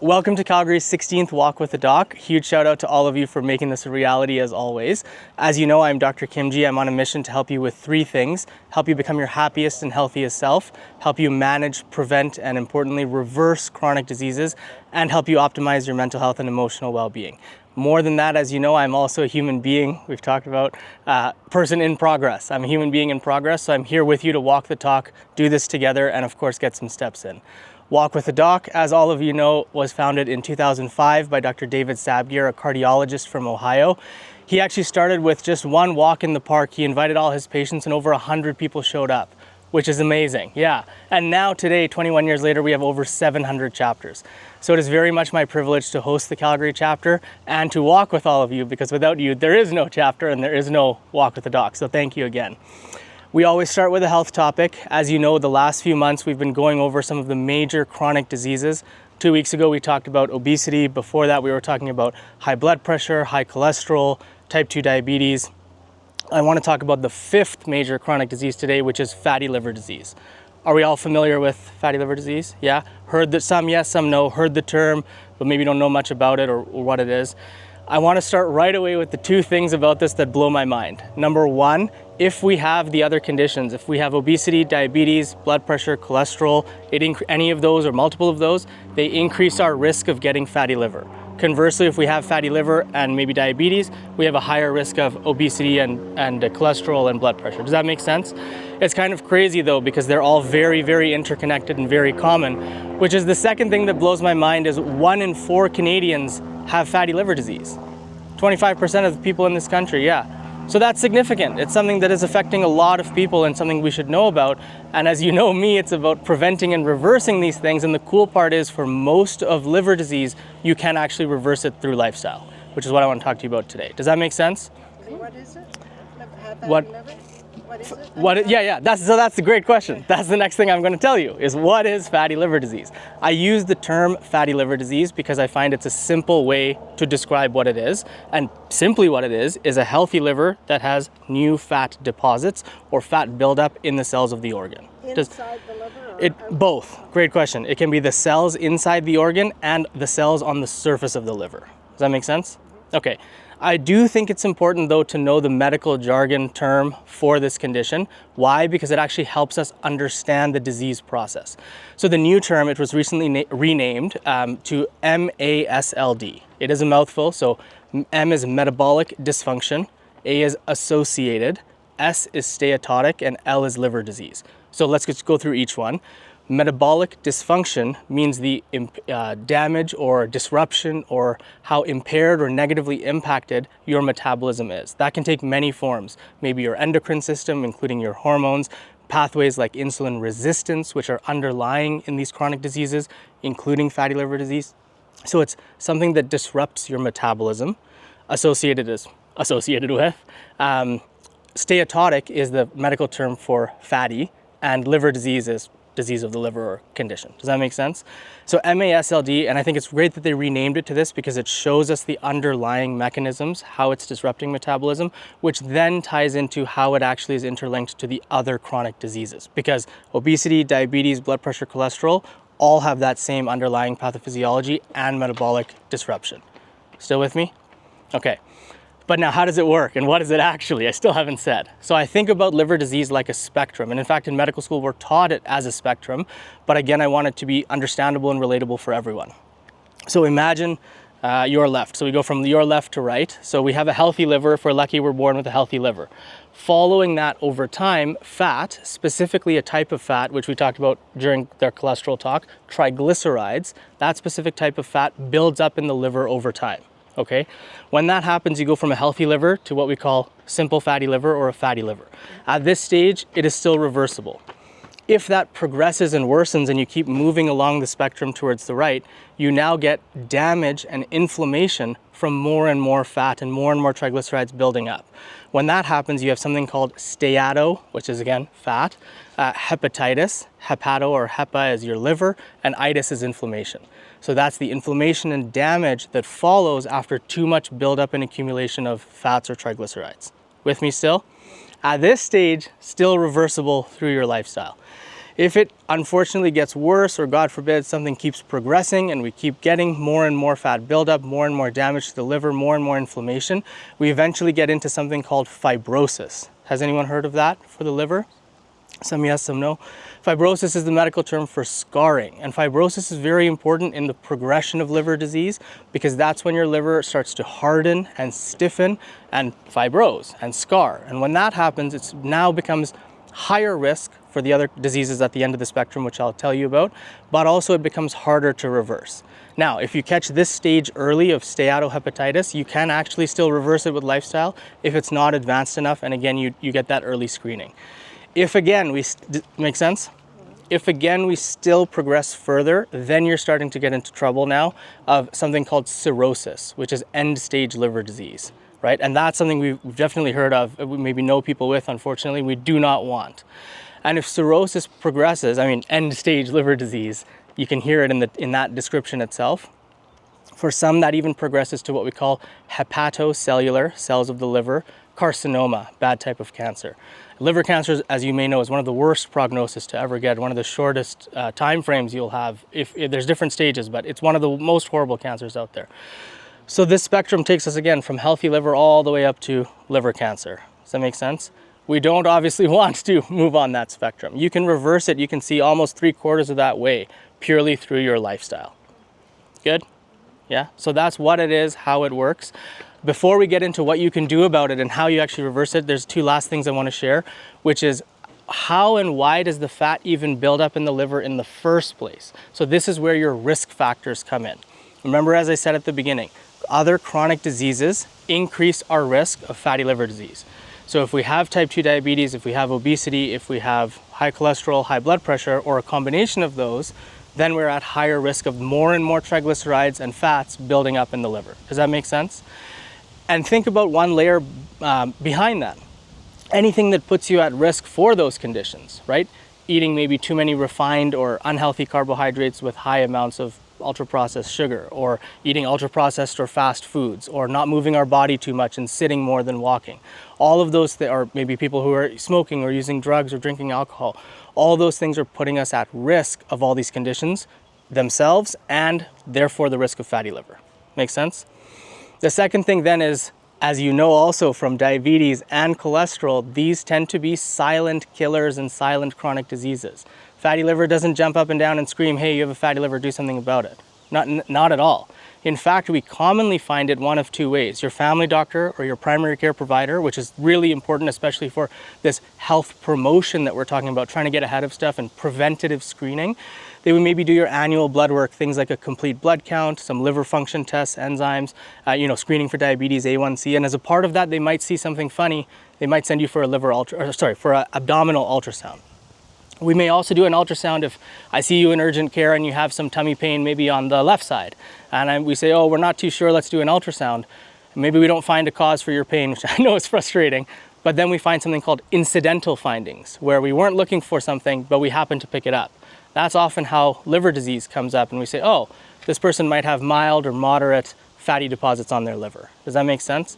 Welcome to Calgary's 16th Walk with the Doc. Huge shout out to all of you for making this a reality as always. As you know, I'm Dr. Khimji. I'm on a mission to help you with three things: help you become your happiest and healthiest self, help you manage, prevent, and importantly, reverse chronic diseases, and help you optimize your mental health and emotional well-being. More than that, as you know, I'm also a human being. We've talked about person in progress. I'm a human being in progress, so I'm here with you to walk the talk, do this together, and of course, get some steps in. Walk with the Doc, as all of you know, was founded in 2005 by Dr. David Sabgier, a cardiologist from Ohio. He actually started with just one walk in the park. He invited all his patients and over 100 people showed up, which is amazing, yeah. And now today, 21 years later, we have over 700 chapters. So it is very much my privilege to host the Calgary chapter and to walk with all of you, because without you, there is no chapter and there is no Walk with the Doc. So thank you again. We always start with a health topic. As you know, the last few months we've been going over some of the major chronic diseases. 2 weeks ago we talked about obesity. Before that we were talking about high blood pressure, high cholesterol, type 2 diabetes. I want to talk about the fifth major chronic disease today, which is fatty liver disease. Are we all familiar with fatty liver disease? Yeah? Heard that some yes, some no, heard the term, but maybe don't know much about it or what it is. I want to start right away with the two things about this that blow my mind. Number one, if we have the other conditions, if we have obesity, diabetes, blood pressure, cholesterol, any of those or multiple of those, they increase our risk of getting fatty liver. Conversely, if we have fatty liver and maybe diabetes, we have a higher risk of obesity and cholesterol and blood pressure. Does that make sense? It's kind of crazy though, because they're all very, very interconnected and very common, which is the second thing that blows my mind is 1 in 4 Canadians have fatty liver disease. 25% of the people in this country, yeah. So that's significant. It's something that is affecting a lot of people and something we should know about. And as you know me, it's about preventing and reversing these things. And the cool part is for most of liver disease, you can actually reverse it through lifestyle, which is what I want to talk to you about today. Does that make sense? What is it? What is it? Yeah. That's a great question. That's the next thing I'm going to tell you is what is fatty liver disease? I use the term fatty liver disease because I find it's a simple way to describe what it is. And simply what it is a healthy liver that has new fat deposits or fat buildup in the cells of the organ. Inside the liver? Both. Great question. It can be the cells inside the organ and the cells on the surface of the liver. Does that make sense? Okay. I do think it's important though to know the medical jargon term for this condition. Why? Because it actually helps us understand the disease process. So the new term, it was recently renamed to MASLD. It is a mouthful, so M is metabolic dysfunction, A is associated, S is steatotic, and L is liver disease. So let's just go through each one. Metabolic dysfunction means the damage or disruption or how impaired or negatively impacted your metabolism is. That can take many forms. Maybe your endocrine system, including your hormones, pathways like insulin resistance, which are underlying in these chronic diseases, including fatty liver disease. So it's something that disrupts your metabolism. Associated with. Steatotic is the medical term for fatty, and liver disease is disease of the liver or condition. Does that make sense? So MASLD, and I think it's great that they renamed it to this because it shows us the underlying mechanisms, how it's disrupting metabolism, which then ties into how it actually is interlinked to the other chronic diseases. Because obesity, diabetes, blood pressure, cholesterol, all have that same underlying pathophysiology and metabolic disruption. Still with me? Okay. But now how does it work and what is it actually? I still haven't said. So I think about liver disease like a spectrum. And in fact, in medical school, we're taught it as a spectrum. But again, I want it to be understandable and relatable for everyone. So imagine your left. So we go from your left to right. So we have a healthy liver. If we're lucky, we're born with a healthy liver. Following that over time, fat, specifically a type of fat, which we talked about during their cholesterol talk, triglycerides, that specific type of fat builds up in the liver over time. Okay, when that happens, you go from a healthy liver to what we call simple fatty liver or a fatty liver. At this stage, it is still reversible. If that progresses and worsens and you keep moving along the spectrum towards the right, you now get damage and inflammation from more and more fat and more triglycerides building up. When that happens, you have something called steato, which is again fat, hepatitis, hepato or hepa is your liver, and itis is inflammation. So that's the inflammation and damage that follows after too much buildup and accumulation of fats or triglycerides. With me still? At this stage, still reversible through your lifestyle. If it unfortunately gets worse, or God forbid something keeps progressing and we keep getting more and more fat buildup, more and more damage to the liver, more and more inflammation, we eventually get into something called fibrosis. Has anyone heard of that for the liver? Some yes, some no. Fibrosis is the medical term for scarring, and fibrosis is very important in the progression of liver disease because that's when your liver starts to harden and stiffen and fibrose and scar. And when that happens, it now becomes higher risk for the other diseases at the end of the spectrum, which I'll tell you about, but also it becomes harder to reverse. Now, if you catch this stage early of steatohepatitis, you can actually still reverse it with lifestyle if it's not advanced enough, and again, you get that early screening. If again, make sense? If again we still progress further, then you're starting to get into trouble now of something called cirrhosis, which is end-stage liver disease, right? And that's something we've definitely heard of, we maybe know people with, unfortunately, we do not want. And if cirrhosis progresses, I mean end-stage liver disease, you can hear it in that description itself. For some, that even progresses to what we call hepatocellular, cells of the liver, carcinoma, bad type of cancer. Liver cancer, as you may know, is one of the worst prognosis to ever get, one of the shortest time frames you'll have. If there's different stages, but it's one of the most horrible cancers out there. So this spectrum takes us again from healthy liver all the way up to liver cancer. Does that make sense? We don't obviously want to move on that spectrum. You can reverse it. You can see almost 3/4 of that way purely through your lifestyle. Good? Yeah, so that's what it is, how it works. Before we get into what you can do about it and how you actually reverse it, there's two last things I want to share, which is how and why does the fat even build up in the liver in the first place? So this is where your risk factors come in. Remember, as I said at the beginning, other chronic diseases increase our risk of fatty liver disease. So if we have type 2 diabetes, if we have obesity, if we have high cholesterol, high blood pressure, or a combination of those, then we're at higher risk of more and more triglycerides and fats building up in the liver. Does that make sense? And think about one layer behind that. Anything that puts you at risk for those conditions, right? Eating maybe too many refined or unhealthy carbohydrates with high amounts of ultra-processed sugar, or eating ultra-processed or fast foods, or not moving our body too much and sitting more than walking. All of those, or maybe people who are smoking or using drugs or drinking alcohol, all those things are putting us at risk of all these conditions themselves, and therefore the risk of fatty liver. Make sense? The second thing then is, as you know also from diabetes and cholesterol, these tend to be silent killers and silent chronic diseases. Fatty liver doesn't jump up and down and scream, hey, you have a fatty liver, do something about it. Not at all. In fact, we commonly find it one of two ways. Your family doctor or your primary care provider, which is really important, especially for this health promotion that we're talking about, trying to get ahead of stuff and preventative screening. They would maybe do your annual blood work, things like a complete blood count, some liver function tests, enzymes, screening for diabetes, A1C. And as a part of that, they might see something funny. They might send you for an abdominal ultrasound. We may also do an ultrasound if I see you in urgent care and you have some tummy pain maybe on the left side. And we say, oh, we're not too sure, let's do an ultrasound. Maybe we don't find a cause for your pain, which I know is frustrating. But then we find something called incidental findings, where we weren't looking for something, but we happen to pick it up. That's often how liver disease comes up, and we say, oh, this person might have mild or moderate fatty deposits on their liver. Does that make sense?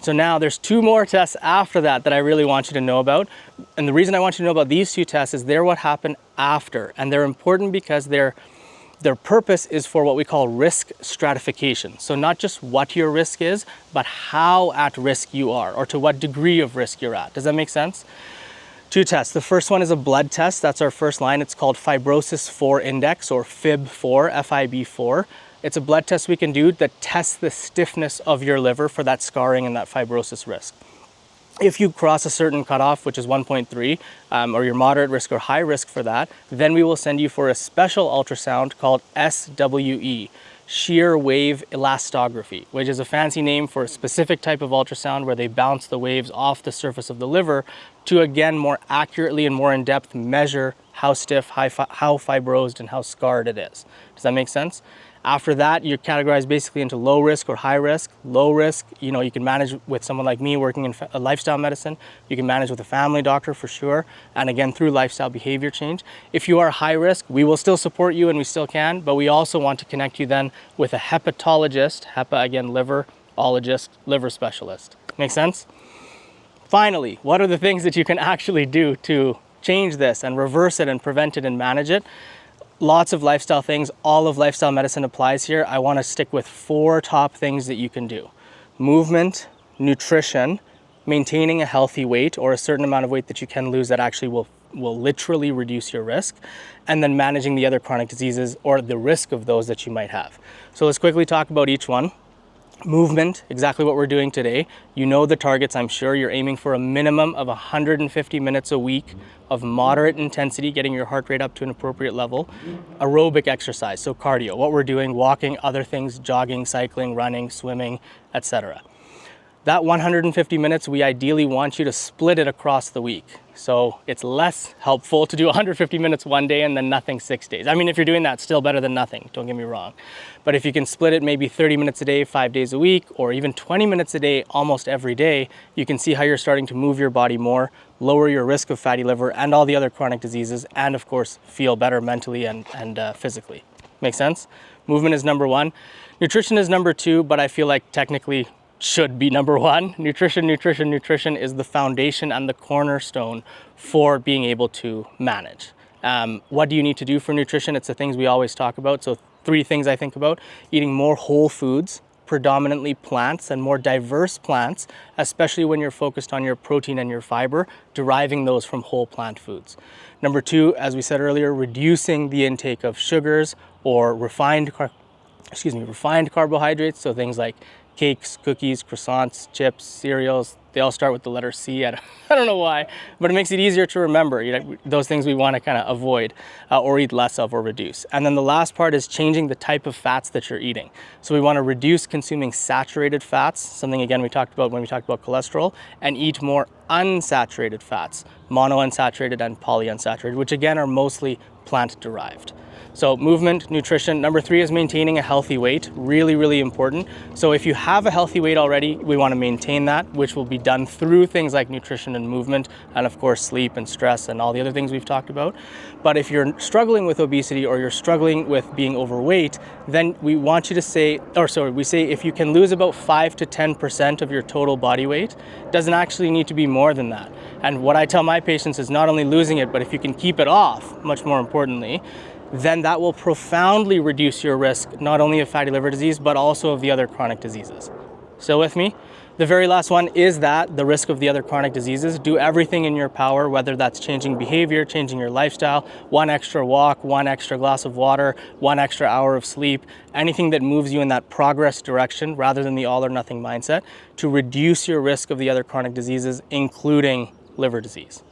So now there's two more tests after that I really want you to know about. And the reason I want you to know about these two tests is they're what happen after. And they're important because their purpose is for what we call risk stratification. So not just what your risk is, but how at risk you are, or to what degree of risk you're at. Does that make sense? Two tests. The first one is a blood test. That's our first line. It's called Fibrosis 4 Index, or FIB4, FIB4. It's a blood test we can do that tests the stiffness of your liver for that scarring and that fibrosis risk. If you cross a certain cutoff, which is 1.3, or you're moderate risk or high risk for that, then we will send you for a special ultrasound called SWE, shear wave elastography, which is a fancy name for a specific type of ultrasound where they bounce the waves off the surface of the liver to, again, more accurately and more in depth measure how stiff, how fibrosed, and how scarred it is. Does that make sense? After that, you're categorized basically into low risk or high risk. Low risk, you can manage with someone like me working in lifestyle medicine. You can manage with a family doctor for sure. And again, through lifestyle behavior change. If you are high risk, we will still support you and we still can, but we also want to connect you then with a hepatologist, again, liverologist, liver specialist. Make sense? Finally, what are the things that you can actually do to change this and reverse it and prevent it and manage it. Lots of lifestyle things, all of lifestyle medicine applies here. I want to stick with 4 top things that you can do. Movement, nutrition, maintaining a healthy weight or a certain amount of weight that you can lose that actually will literally reduce your risk, and then managing the other chronic diseases or the risk of those that you might have. So let's quickly talk about each one. Movement, exactly what we're doing today. You know the targets, I'm sure. You're aiming for a minimum of 150 minutes a week of moderate intensity, getting your heart rate up to an appropriate level. Aerobic exercise, so cardio, what we're doing, walking, other things, jogging, cycling, running, swimming, etc. That 150 minutes, we ideally want you to split it across the week. So it's less helpful to do 150 minutes one day and then nothing 6 days. I mean, if you're doing that, still better than nothing, don't get me wrong. But if you can split it maybe 30 minutes a day, 5 days a week, or even 20 minutes a day, almost every day, you can see how you're starting to move your body more, lower your risk of fatty liver and all the other chronic diseases, and of course, feel better mentally and physically. Make sense? Movement is number 1. Nutrition is number 2, but I feel like technically should be number 1. Nutrition is the foundation and the cornerstone for being able to manage. What do you need to do for nutrition? It's the things we always talk about. So 3 things I think about: eating more whole foods, predominantly plants and more diverse plants, especially when you're focused on your protein and your fiber, deriving those from whole plant foods. Number 2, as we said earlier, reducing the intake of sugars or refined carbohydrates, so things like cakes, cookies, croissants, chips, cereals. They all start with the letter C. I don't know why, but it makes it easier to remember. Those things we want to kind of avoid or eat less of or reduce. And then the last part is changing the type of fats that you're eating. So we want to reduce consuming saturated fats, something again we talked about when we talked about cholesterol, and eat more unsaturated fats, monounsaturated and polyunsaturated, which again are mostly plant derived. So movement, nutrition. Number 3 is maintaining a healthy weight. Really, really important. So if you have a healthy weight already, we want to maintain that, which will be done through things like nutrition and movement, and of course sleep and stress and all the other things we've talked about. But if you're struggling with obesity or you're struggling with being overweight, then we want you to say, we say if you can lose about 5 to 10% of your total body weight, it doesn't actually need to be more than that. And what I tell my patients is not only losing it, but if you can keep it off, much more importantly, then that will profoundly reduce your risk, not only of fatty liver disease, but also of the other chronic diseases. Still with me? The very last one is that the risk of the other chronic diseases. Do everything in your power, whether that's changing behavior, changing your lifestyle, 1 extra walk, 1 extra glass of water, 1 extra hour of sleep, anything that moves you in that progress direction rather than the all or nothing mindset to reduce your risk of the other chronic diseases, including liver disease.